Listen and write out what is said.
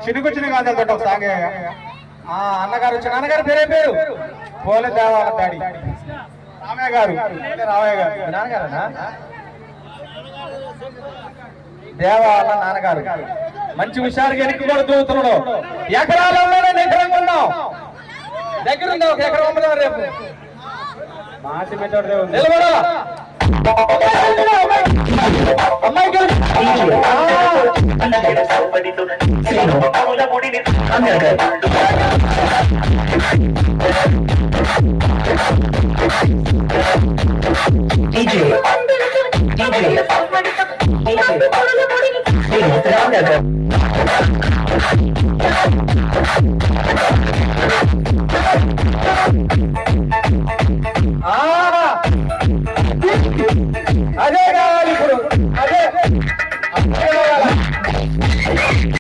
చినుకు చినుకు కాదు ఒక సాంగ్ అన్నగారు వచ్చిన అన్నగారు పేరే పేరు పోలే దేవాల డాడీ రామయ్య గారు రామయ్య గారు నాన్నగారనా దేవాల నాన్నగారు మంచి హుషారుగా ఎనికి కూడా దూతున్నాడు ఎకరాలలోనే నిగ్రహంగా ఉన్నాం దగ్గర ఉందా ఒక ఎకరం అమ్ముదాం రేపు మాసి మెచ్చోడు నిలబడా అమ్మాయి DJ